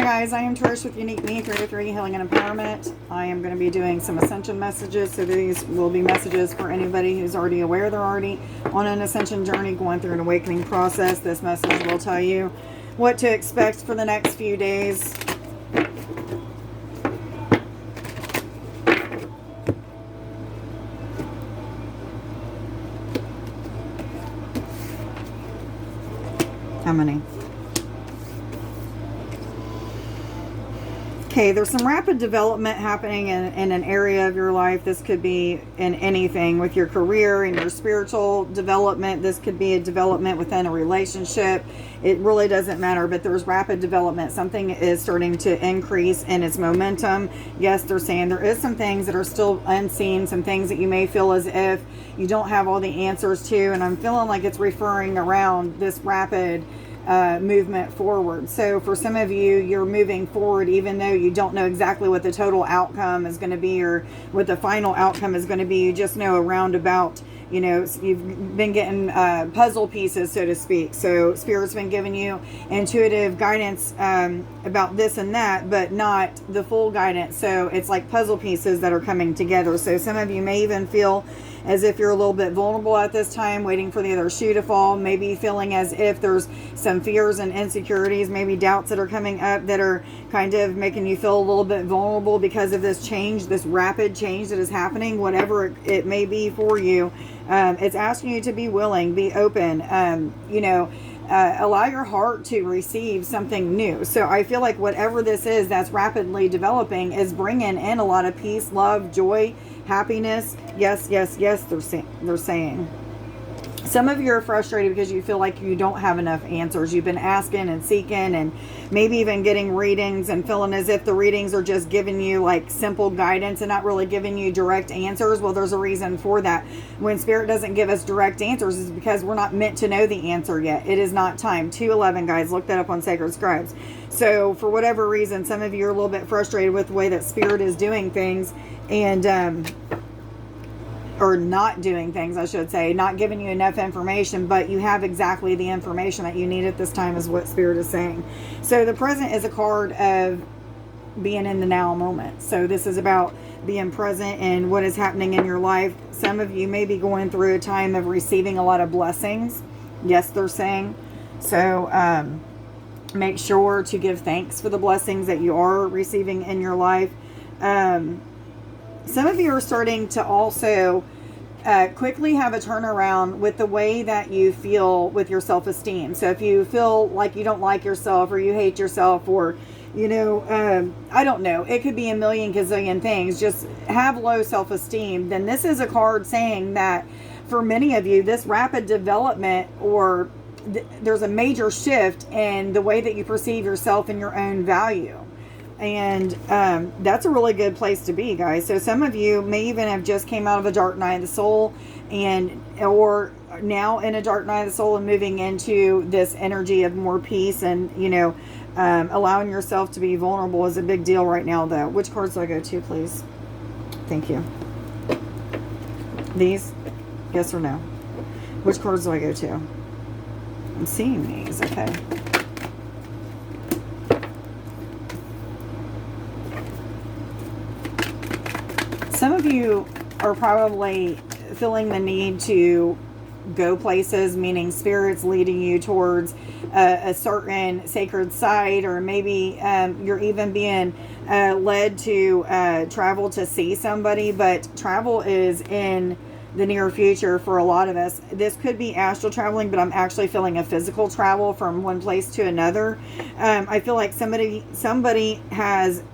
guys, I am Trish with Unique Me 303 Healing and Empowerment. I am going to be doing some Ascension messages. So these will be messages for anybody who's already aware they're already on an Ascension journey, going through an awakening process. This message will tell you what to expect for the next few days. How many? Okay, there's some rapid development happening in an area of your life. This could be in anything with your career and your spiritual development. This could be a development within a relationship. It really doesn't matter, but there's rapid development. Something is starting to increase in its momentum. Yes, they're saying there is some things that are still unseen, some things that you may feel as if you don't have all the answers to, and I'm feeling like it's referring around this rapid movement forward. So for some of you, you're moving forward even though you don't know exactly what the total outcome is going to be or what the final outcome is going to be. You just know a roundabout, you know, you've been getting puzzle pieces, so to speak. So Spirit's been giving you intuitive guidance about this and that, but not the full guidance. So it's like puzzle pieces that are coming together. So some of you may even feel as if you're a little bit vulnerable at this time, waiting for the other shoe to fall, maybe feeling as if there's some fears and insecurities, maybe doubts that are coming up that are kind of making you feel a little bit vulnerable because of this change, this rapid change that is happening, whatever it may be for you. It's asking you to be willing, be open, allow your heart to receive something new. So I feel like whatever this is that's rapidly developing is bringing in a lot of peace, love, joy, happiness. Yes, yes, yes, they're saying. Some of you are frustrated because you feel like you don't have enough answers. You've been asking and seeking and maybe even getting readings and feeling as if the readings are just giving you like simple guidance and not really giving you direct answers. Well, there's a reason for that. When Spirit doesn't give us direct answers is because we're not meant to know the answer yet. It is not time. 211, guys. Look that up on Sacred Scribes. So for whatever reason, some of you are a little bit frustrated with the way that Spirit is doing things and or not doing things, I should say, not giving you enough information, but you have exactly the information that you need at this time is what Spirit is saying. So the present is a card of being in the now moment. So this is about being present in what is happening in your life. Some of you may be going through a time of receiving a lot of blessings. Yes, they're saying. So make sure to give thanks for the blessings that you are receiving in your life. Some of you are starting to also quickly have a turnaround with the way that you feel with your self-esteem. So if you feel like you don't like yourself or you hate yourself or, I don't know, it could be a million gazillion things, just have low self-esteem, then this is a card saying that for many of you, this rapid development or there's a major shift in the way that you perceive yourself and your own value. And that's a really good place to be, guys. So some of you may even have just came out of a dark night of the soul or now in a dark night of the soul and moving into this energy of more peace and, allowing yourself to be vulnerable is a big deal right now, though. Which cards do I go to, please? Thank you. These? Yes or no? Which cards do I go to? I'm seeing these. Okay. Some of you are probably feeling the need to go places, meaning Spirit's leading you towards a certain sacred site, or maybe you're even being led to travel to see somebody, but travel is in the near future for a lot of us. This could be astral traveling, but I'm actually feeling a physical travel from one place to another. I feel like somebody has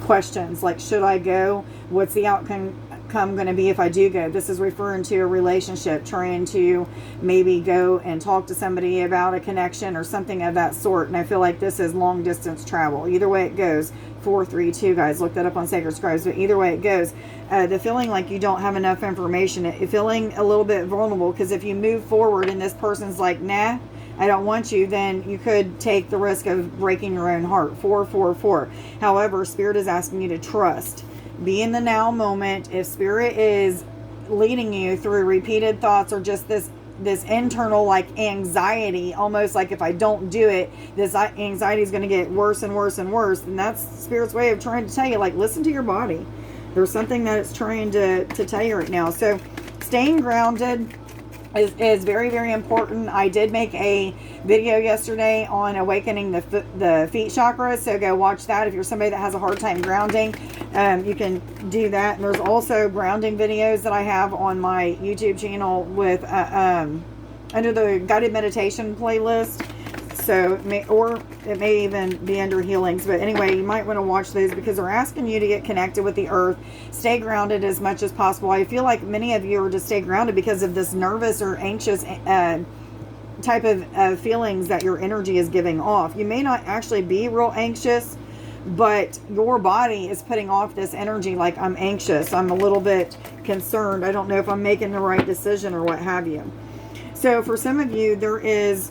questions like, should I go? What's the outcome going to be if I do go? This is referring to a relationship, trying to maybe go and talk to somebody about a connection or something of that sort. And I feel like this is long distance travel. Either way it goes, 432, guys, look that up on Sacred Scribes. But either way it goes, the feeling like you don't have enough information, feeling a little bit vulnerable, because if you move forward and this person's like, nah, I don't want you, then you could take the risk of breaking your own heart. 444. However, Spirit is asking you to trust. Be in the now moment. If Spirit is leading you through repeated thoughts or just this this internal like anxiety, almost like if I don't do it, this anxiety is going to get worse and worse and worse. And that's Spirit's way of trying to tell you, like, listen to your body. There's something that it's trying to tell you right now. So staying grounded is very, very important. I did make a video yesterday on awakening the feet chakra, so go watch that if you're somebody that has a hard time grounding. You can do that. And there's also grounding videos that I have on my YouTube channel with under the guided meditation playlist. So it may even be under healings. But anyway, you might want to watch those because they're asking you to get connected with the earth. Stay grounded as much as possible. I feel like many of you are to stay grounded because of this nervous or anxious type of feelings that your energy is giving off. You may not actually be real anxious, but your body is putting off this energy like, I'm anxious, I'm a little bit concerned, I don't know if I'm making the right decision or what have you. So for some of you, there is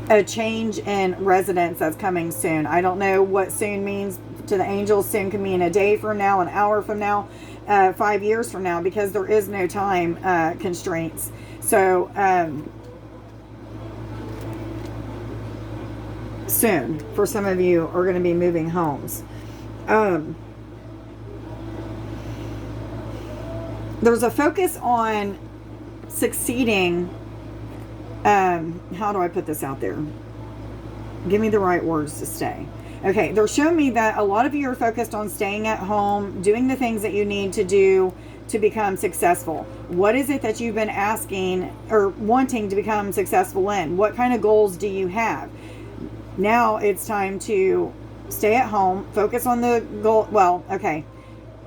a change in residence that's coming soon. I don't know what soon means to the angels. Soon can mean a day from now, an hour from now, 5 years from now, because there is no time constraints. So soon, for some of you, are going to be moving homes. There's a focus on succeeding. How do I put this out there? Give me the right words to stay. Okay, they're showing me that a lot of you are focused on staying at home, doing the things that you need to do to become successful. What is it that you've been asking or wanting to become successful in? What kind of goals do you have? Now it's time to stay at home, focus on the goal. Well, okay.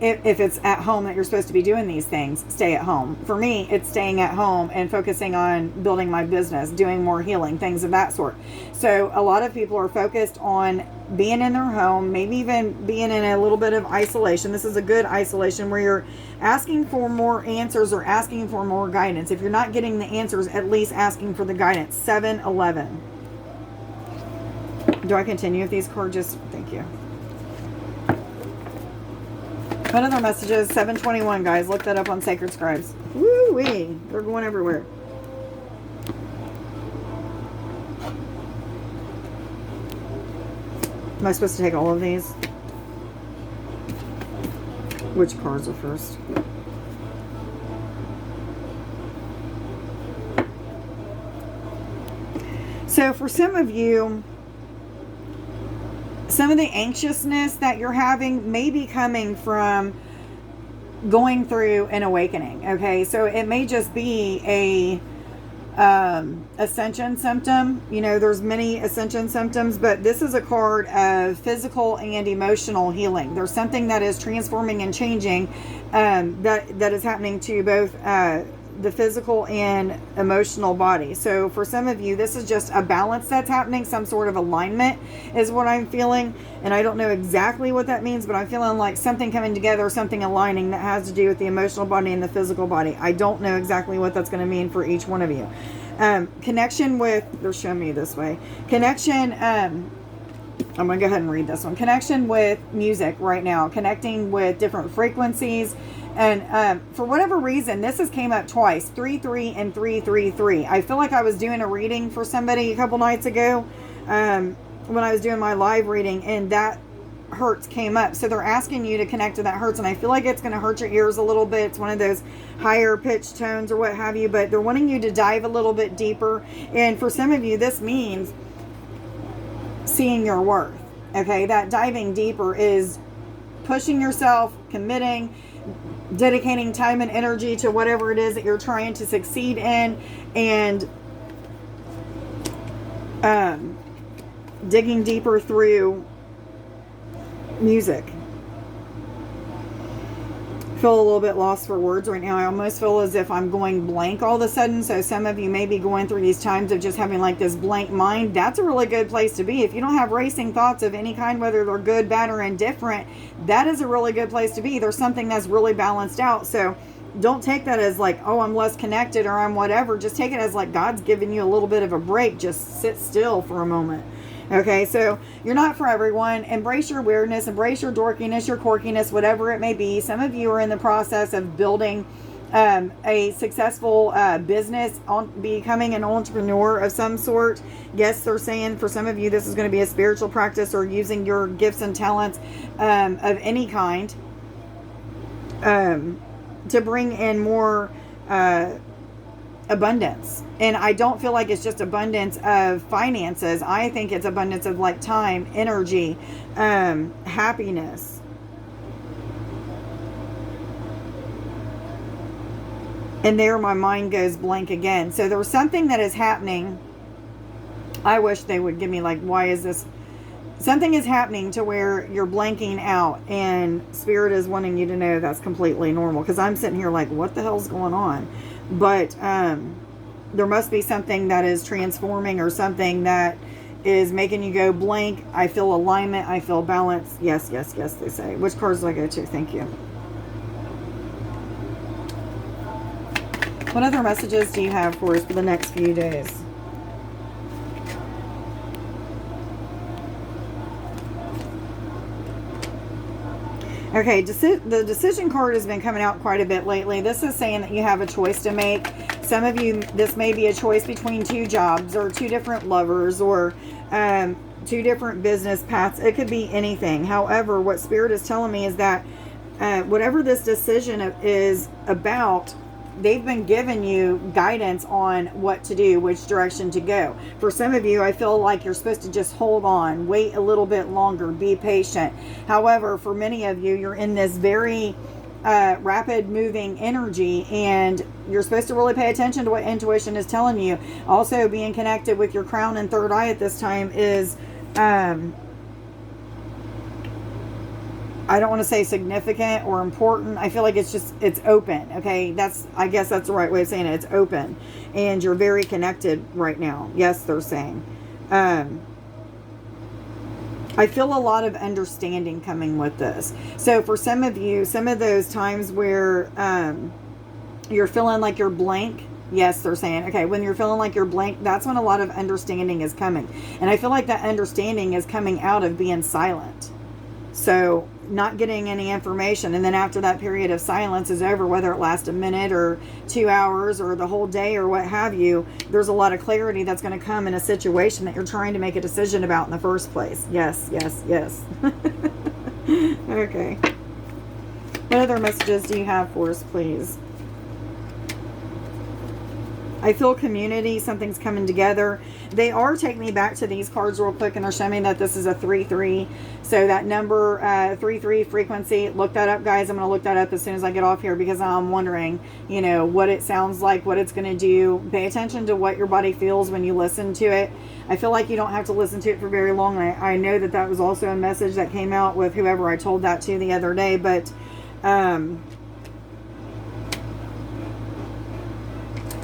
If it's at home that you're supposed to be doing these things, stay at home. For me, it's staying at home and focusing on building my business, doing more healing, things of that sort. So a lot of people are focused on being in their home, maybe even being in a little bit of isolation. This is a good isolation where you're asking for more answers or asking for more guidance. If you're not getting the answers, at least asking for the guidance. 7-11. Do I continue with these cards? Just thank you. What other messages? 721, guys. Look that up on Sacred Scribes. Woo-wee. They're going everywhere. Am I supposed to take all of these? Which cards are first? So for some of you, some of the anxiousness that you're having may be coming from going through an awakening. Okay, so it may just be a ascension symptom. You know, there's many ascension symptoms, but this is a card of physical and emotional healing. There's something that is transforming and changing that is happening to both the physical and emotional body. So for some of you, this is just a balance that's happening. Some sort of alignment is what I'm feeling. And I don't know exactly what that means, but I'm feeling like something coming together, something aligning that has to do with the emotional body and the physical body. I don't know exactly what that's going to mean for each one of you. Connection with, they're showing me this way. Connection, I'm going to go ahead and read this one. Connection with music right now. Connecting with different frequencies. And for whatever reason, this has came up twice, 3-3 and 3-3-3. I feel like I was doing a reading for somebody a couple nights ago when I was doing my live reading, and that Hertz came up. So they're asking you to connect to that Hertz, and I feel like it's going to hurt your ears a little bit. It's one of those higher pitched tones or what have you, but they're wanting you to dive a little bit deeper. And for some of you, this means seeing your worth. Okay, that diving deeper is pushing yourself, committing, dedicating time and energy to whatever it is that you're trying to succeed in, and digging deeper through music. Feel a little bit lost for words right now. I almost feel as if I'm going blank all of a sudden. So some of you may be going through these times of just having like this blank mind. That's a really good place to be. If you don't have racing thoughts of any kind, whether they're good, bad, or indifferent, that is a really good place to be. There's something that's really balanced out. So don't take that as like, oh, I'm less connected or I'm whatever. Just take it as like God's giving you a little bit of a break. Just sit still for a moment. Okay, so you're not for everyone. Embrace your weirdness, embrace your dorkiness, your quirkiness, whatever it may be. Some of you are in the process of building a successful business, becoming an entrepreneur of some sort. Yes, they're saying for some of you this is going to be a spiritual practice or using your gifts and talents of any kind to bring in more abundance. And I don't feel like it's just abundance of finances. I think it's abundance of like time, energy, happiness. And there my mind goes blank again. So there's something that is happening. I wish they would give me like, why is this? Something is happening to where you're blanking out, and Spirit is wanting you to know that's completely normal. Because I'm sitting here like, what the hell's going on? But there must be something that is transforming, or something that is making you go blank. I feel alignment. I feel balance. Yes, yes, yes, they say. Which cards do I go to? Thank you. What other messages do you have for us for the next few days? Okay, the decision card has been coming out quite a bit lately. This is saying that you have a choice to make. Some of you, this may be a choice between two jobs, or two different lovers, or two different business paths. It could be anything. However, what Spirit is telling me is that whatever this decision is about, they've been giving you guidance on what to do, which direction to go. For some of you, I feel like you're supposed to just hold on, wait a little bit longer, be patient. However, for many of you, you're in this very rapid moving energy, and you're supposed to really pay attention to what intuition is telling you. Also, being connected with your crown and third eye at this time is I don't want to say significant or important. I feel like it's open. Okay. I guess that's the right way of saying it. It's open, and you're very connected right now. Yes, they're saying. I feel a lot of understanding coming with this. So for some of you, some of those times where, you're feeling like you're blank. Yes, they're saying, okay, when you're feeling like you're blank, that's when a lot of understanding is coming. And I feel like that understanding is coming out of being silent. So not getting any information, and then after that period of silence is over, whether it lasts a minute or 2 hours or the whole day or what have you, there's a lot of clarity that's going to come in a situation that you're trying to make a decision about in the first place. Yes, yes, yes. Okay. What other messages do you have for us, please? I feel community. Something's coming together. They are taking me back to these cards real quick, and they're showing me that this is a 3-3. So that number, 3-3 frequency, look that up, guys. I'm going to look that up as soon as I get off here, because I'm wondering, what it sounds like, what it's going to do. Pay attention to what your body feels when you listen to it. I feel like you don't have to listen to it for very long. I know that was also a message that came out with whoever I told that to the other day, but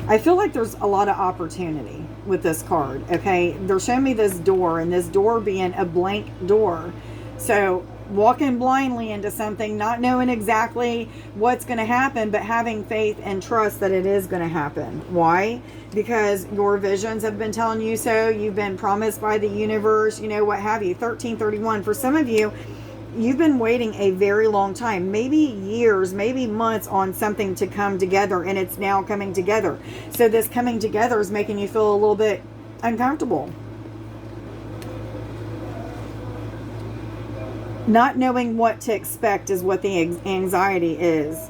I feel like there's a lot of opportunity with this card, okay? They're showing me this door, and this door being a blank door. So walking blindly into something, not knowing exactly what's going to happen, but having faith and trust that it is going to happen. Why? Because your visions have been telling you so. You've been promised by the universe, what have you. 1331. For some of you, you've been waiting a very long time, maybe years, maybe months, on something to come together, and it's now coming together. So this coming together is making you feel a little bit uncomfortable. Not knowing what to expect is what the anxiety is.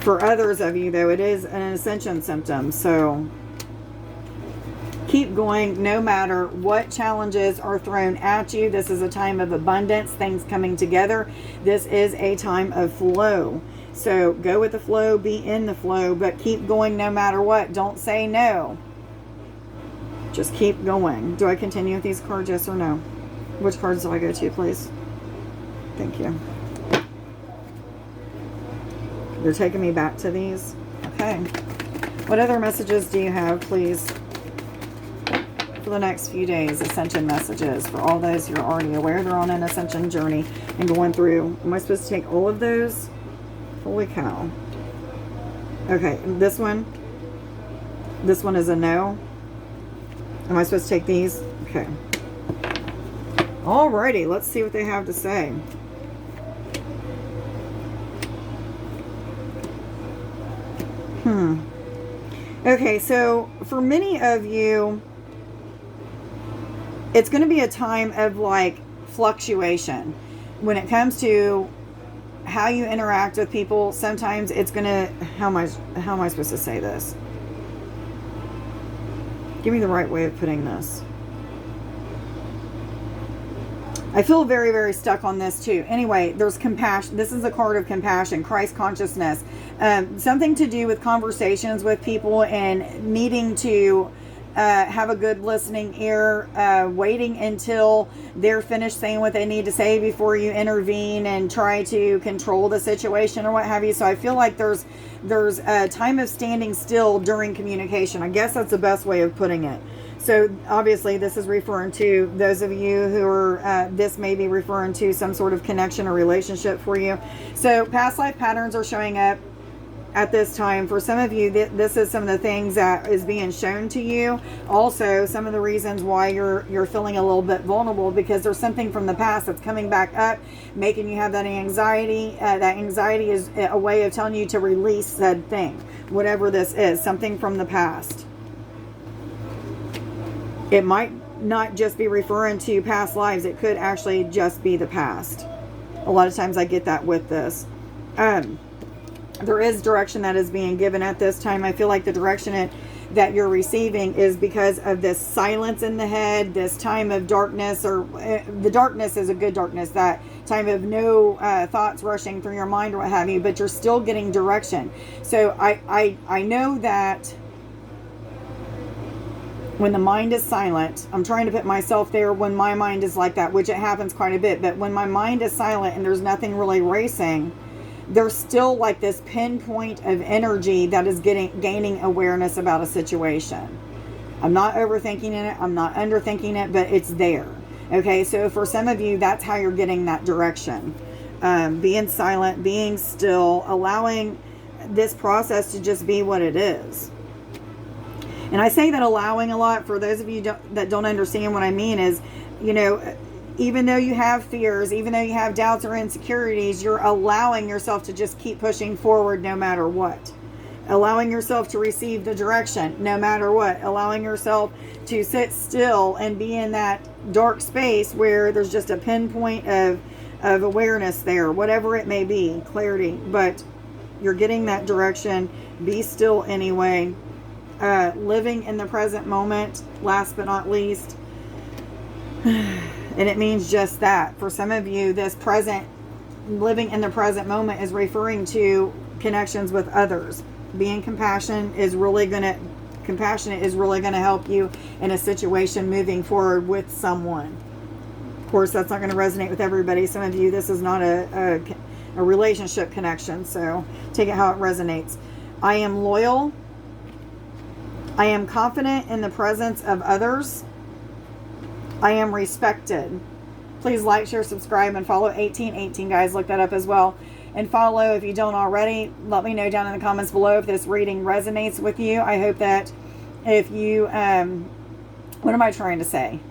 For others of you, though, it is an ascension symptom. So keep going no matter what challenges are thrown at you. This is a time of abundance, things coming together. This is a time of flow. So go with the flow, be in the flow, but keep going no matter what. Don't say no. Just keep going. Do I continue with these cards, yes or no? Which cards do I go to, please? Thank you. They're taking me back to these. Okay. What other messages do you have, please, for the next few days? Ascension messages for all those who are already aware they're on an ascension journey and going through. Am I supposed to take all of those? Holy cow. Okay, this one is a no. Am I supposed to take these? Okay. Alrighty, let's see what they have to say. Okay, so for many of you, it's going to be a time of like fluctuation when it comes to how you interact with people. Sometimes it's going to, how am I supposed to say this? Give me the right way of putting this. I feel very, very stuck on this too. Anyway, there's compassion. This is a card of compassion, Christ consciousness. Something to do with conversations with people and needing to have a good listening ear, waiting until they're finished saying what they need to say before you intervene and try to control the situation or what have you. So I feel like there's a time of standing still during communication. I guess that's the best way of putting it. So obviously this is referring to those of you who are, this may be referring to some sort of connection or relationship for you. So past life patterns are showing up at this time. For some of you, this is some of the things that is being shown to you. Also, some of the reasons why you're feeling a little bit vulnerable, because there's something from the past that's coming back up, making you have that anxiety. That anxiety is a way of telling you to release said thing, whatever this is, something from the past. It might not just be referring to past lives. It could actually just be the past. A lot of times I get that with this. There is direction that is being given at this time. I feel like the direction that you're receiving is because of this silence in the head, this time of darkness, or the darkness is a good darkness, that time of no thoughts rushing through your mind or what have you, but you're still getting direction. So I know that when the mind is silent, I'm trying to put myself there when my mind is like that, which it happens quite a bit, but when my mind is silent and there's nothing really racing, there's still like this pinpoint of energy that is gaining awareness about a situation. I'm not overthinking it. I'm not underthinking it, but it's there. Okay, so for some of you, that's how you're getting that direction. Being silent, being still, allowing this process to just be what it is. And I say that allowing a lot. For those of you that don't understand what I mean is, you know, even though you have fears, even though you have doubts or insecurities, you're allowing yourself to just keep pushing forward no matter what. Allowing yourself to receive the direction no matter what. Allowing yourself to sit still and be in that dark space where there's just a pinpoint of awareness there, whatever it may be, clarity. But you're getting that direction. Be still anyway. Living in the present moment, last but not least. And it means just that. For some of you, this present, living in the present moment is referring to connections with others. Being compassionate is really going to help you in a situation moving forward with someone. Of course, that's not going to resonate with everybody. Some of you, this is not a relationship connection, so take it how it resonates. I am loyal. I am confident in the presence of others. I am respected. Please like, share, subscribe, and follow 1818, guys. Look that up as well. And follow if you don't already. Let me know down in the comments below if this reading resonates with you. I hope that if you, what am I trying to say?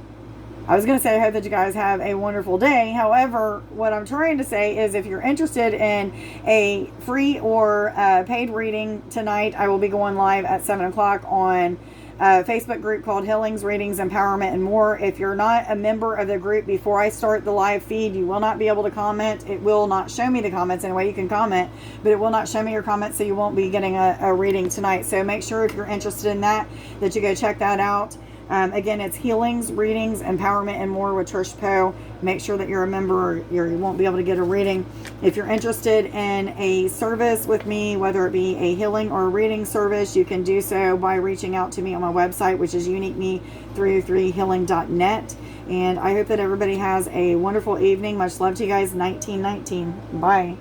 I was going to say I hope that you guys have a wonderful day. However, what I'm trying to say is if you're interested in a free or paid reading tonight, I will be going live at 7 o'clock on a Facebook group called Healings, Readings, Empowerment, and More. If you're not a member of the group before I start the live feed, you will not be able to comment. It will not show me the comments. Anyway, you can comment, but it will not show me your comments, so you won't be getting a reading tonight. So make sure if you're interested in that you go check that out. Again, it's Healings, Readings, Empowerment, and More with Trish-Poe. Make sure that you're a member or you won't be able to get a reading. If you're interested in a service with me, whether it be a healing or a reading service, you can do so by reaching out to me on my website, which is uniqueme303healing.net. And I hope that everybody has a wonderful evening. Much love to you guys. 1919. Bye.